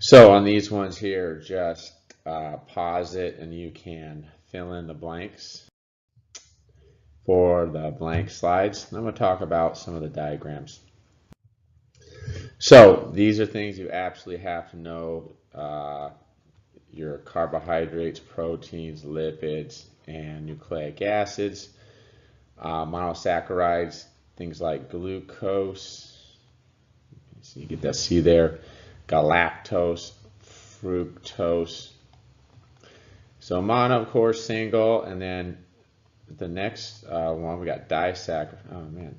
So on these ones here, just pause it and you can fill in the blanks for the blank slides. I'm going to talk about some of the diagrams. So these are things you absolutely have to know. Your carbohydrates, proteins, lipids, and nucleic acids. Monosaccharides, things like glucose. So you get that C there. Galactose, fructose. So mono, of course, single, and then the next one we got disaccharide. Oh man,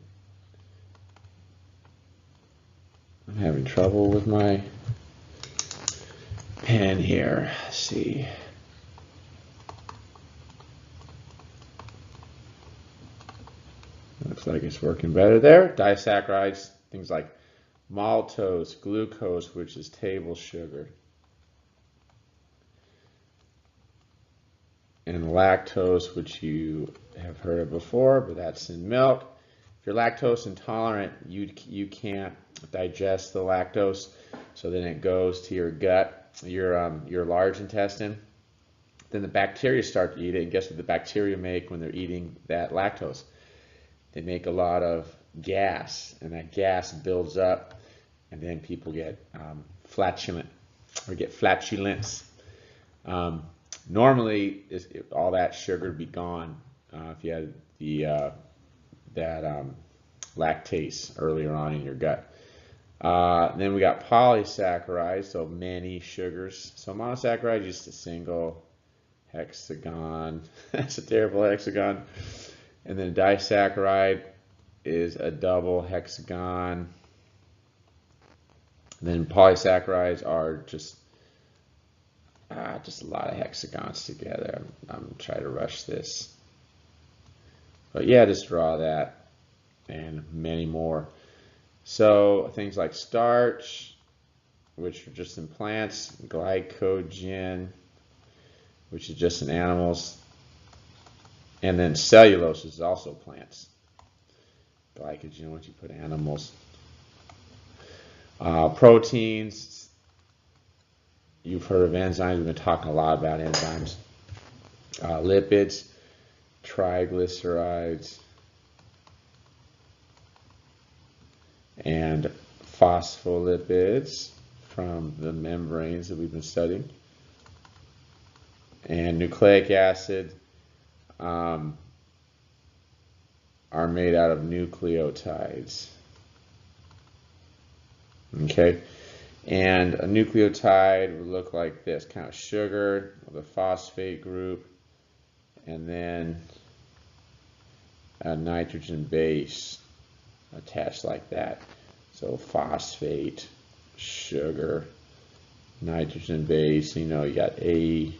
I'm having trouble with my pen here. Let's see. Looks like it's working better there. Disaccharides, things like maltose, glucose, which is table sugar, and lactose, which you have heard of before, but that's in milk. If you're lactose intolerant, you can't digest the lactose, so then it goes to your gut, your large intestine. Then the bacteria start to eat it, and guess what the bacteria make when they're eating that lactose? They make a lot of gas, and that gas builds up, and then people get flatulent or get flatulence. Normally, all that sugar would be gone if you had that lactase earlier on in your gut. Then we got polysaccharides, so many sugars. So monosaccharide is just a single hexagon. That's a terrible hexagon. And then disaccharide is a double hexagon. And then polysaccharides are just a lot of hexagons together. I'm trying to rush this. But yeah, just draw that and many more. So things like starch, which are just in plants, glycogen, which is just in animals, and then cellulose is also plants. Glycogen, which you put animals. Proteins, you've heard of enzymes. We've been talking a lot about enzymes. Lipids, triglycerides, and phospholipids from the membranes that we've been studying. And nucleic acid are made out of nucleotides. Okay, and a nucleotide would look like this, kind of sugar with a phosphate group, and then a nitrogen base attached like that. So phosphate, sugar, nitrogen base, you got A,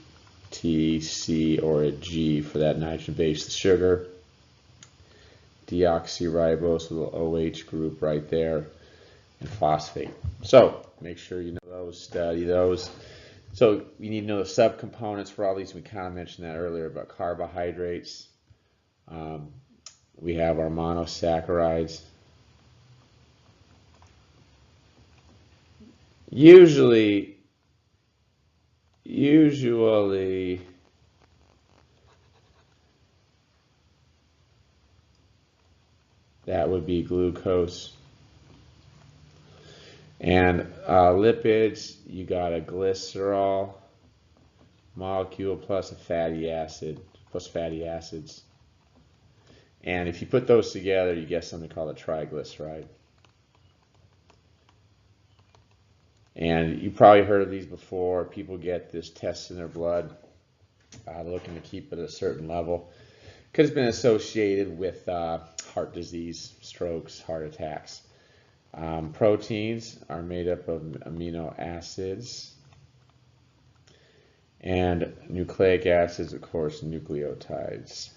T, C, or a G for that nitrogen base, the sugar. Deoxyribose, a little OH group right there, and phosphate. So make sure you know those, study those. So you need to know the subcomponents for all these. We kind of mentioned that earlier about carbohydrates. We have our monosaccharides. Usually that would be glucose. And lipids, you got a glycerol molecule plus a fatty acid, plus fatty acids. And if you put those together, you get something called a triglyceride. And you probably heard of these before. People get this test in their blood, looking to keep it at a certain level, because it's been associated with heart disease, strokes, heart attacks. Proteins are made up of amino acids, and nucleic acids, of course, nucleotides.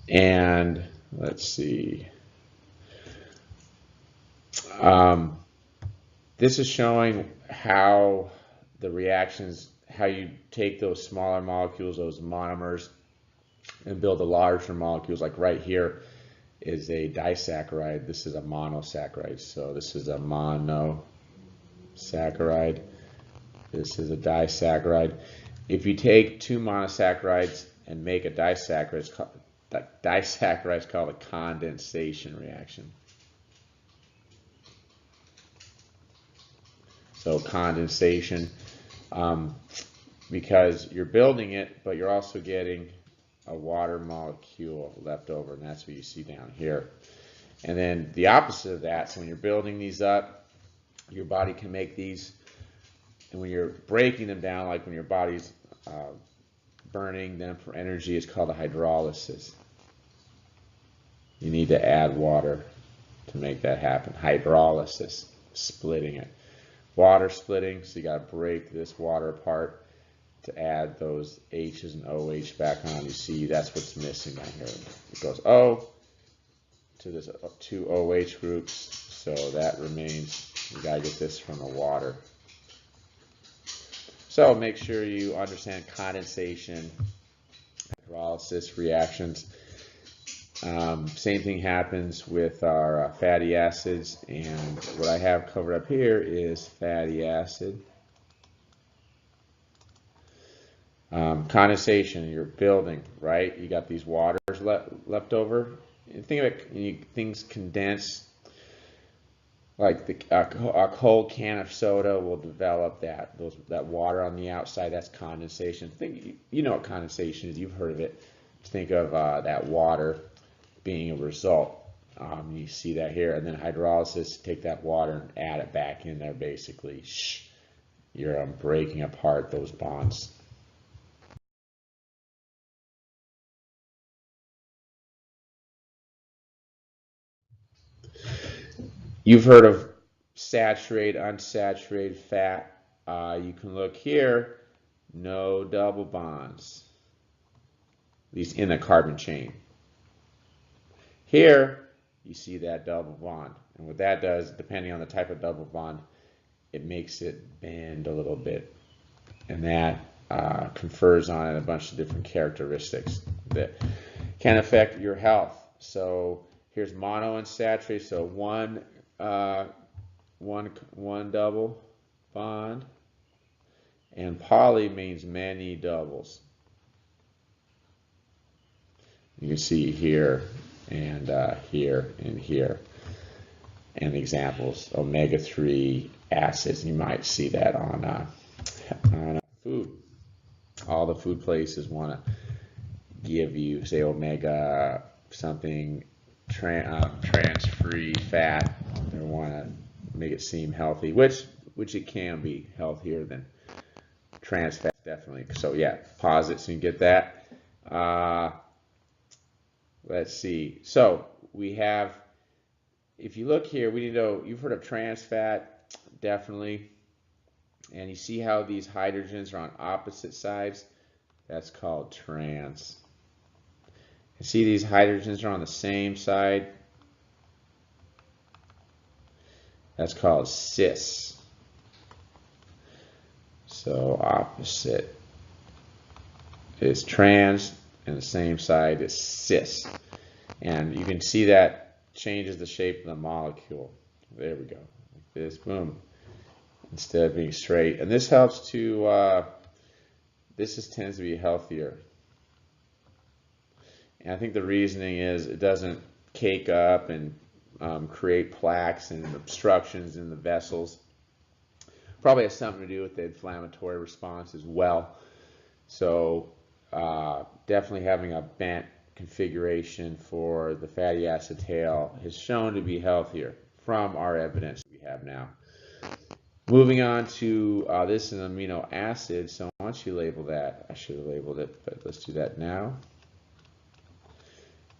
And let's see. This is showing how the reactions, how you take those smaller molecules, those monomers, and build the larger molecules. Like right here, is a disaccharide. This is a monosaccharide. So this is a monosaccharide. This is a disaccharide. If you take two monosaccharides and make a disaccharide, it's called a condensation reaction. So condensation, because you're building it, but you're also getting a water molecule left over, and that's what you see down here. And then the opposite of that, so when you're building these up, your body can make these, and when you're breaking them down, like when your body's burning them for energy, it's called a hydrolysis. You need to add water to make that happen. Hydrolysis, splitting it. Water splitting, so you got to break this water apart to add those H's and OH back on. You see that's what's missing down here. It goes O to this two OH groups, so that remains. You got to get this from the water. So make sure you understand condensation, hydrolysis reactions. Same thing happens with our fatty acids, and what I have covered up here is fatty acid. Condensation, you're building, right? You got these waters left over. And think of it, things condense. Like a cold can of soda will develop that water on the outside. That's condensation. You know what condensation is. You've heard of it. Think of that water being a result. You see that here. And then hydrolysis, take that water and add it back in there. Basically, you're breaking apart those bonds. You've heard of saturated, unsaturated fat. You can look here, no double bonds, at least in the carbon chain. Here, you see that double bond. And what that does, depending on the type of double bond, it makes it bend a little bit. And that confers on it a bunch of different characteristics that can affect your health. So here's monounsaturated, so one double bond, and poly means many doubles. You can see here and here and here, and examples, omega-3 acids. You might see that on food. All the food places want to give you, say, omega something trans-free fat. They want to make it seem healthy, which it can be healthier than trans fat, definitely. So yeah, pause it so you can get that. Let's see. So we have, if you look here, we need to know, you've heard of trans fat, definitely. And you see how these hydrogens are on opposite sides? That's called trans. You see these hydrogens are on the same side? That's called cis. So opposite is trans and the same side is cis. And you can see that changes the shape of the molecule. There we go. Like this, boom. Instead of being straight. And this helps to, tends to be healthier. And I think the reasoning is it doesn't cake up and create plaques and obstructions in the vessels. Probably has something to do with the inflammatory response as well. So definitely having a bent configuration for the fatty acid tail is shown to be healthier from our evidence we have now. Moving on to this is an amino acid, so why don't you label that? I should have labeled it, but let's do that now.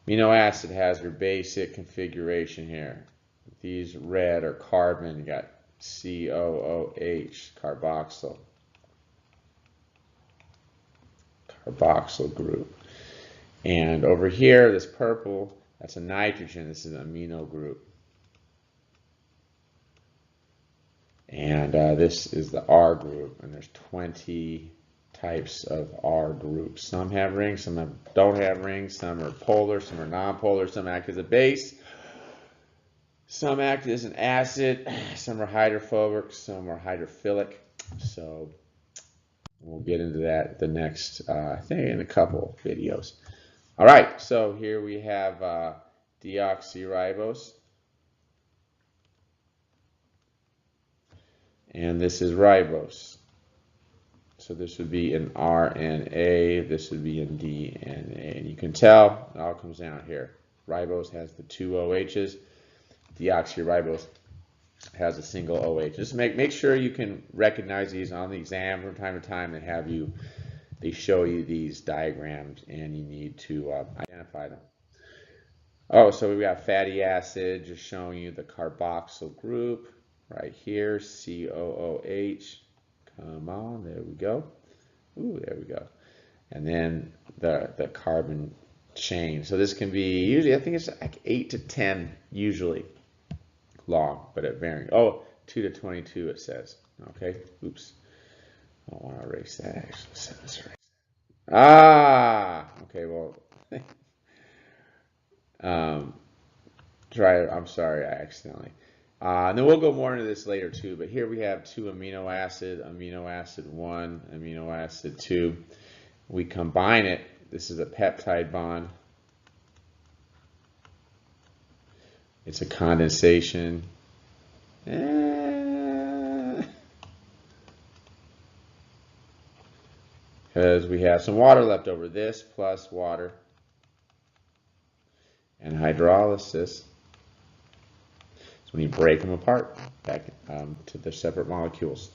Amino acid has your basic configuration here. These red are carbon, you got COOH, carboxyl group. And over here, this purple, that's a nitrogen, this is an amino group. And this is the R group, and there's 20 types of R groups. Some have rings, some don't have rings, some are polar, some are non-polar, some act as a base, some act as an acid, some are hydrophobic, some are hydrophilic. So we'll get into that the next, I think in a couple videos. All right, so here we have deoxyribose. And this is ribose. So this would be in RNA, this would be in DNA. And you can tell it all comes down here. Ribose has the 2 OHs. Deoxyribose has a single OH. Just make sure you can recognize these on the exam from time to time. They show you these diagrams and you need to identify them. Oh, so we got fatty acid, just showing you the carboxyl group right here, COOH. Come on, there we go. Ooh, there we go. And then the carbon chain. So this can be usually, I think it's like 8 to 10 usually long, but it varying. Oh, 2 to 22 it says. Okay, oops. I don't want to erase that actually. So let's erase that. Ah, okay, well. I'm sorry, I accidentally. And then we'll go more into this later too, but here we have 2 amino acid 1, amino acid 2. We combine it. This is a peptide bond. It's a condensation. Because we have some water left over. This plus water and hydrolysis. So when you break them apart back to their separate molecules.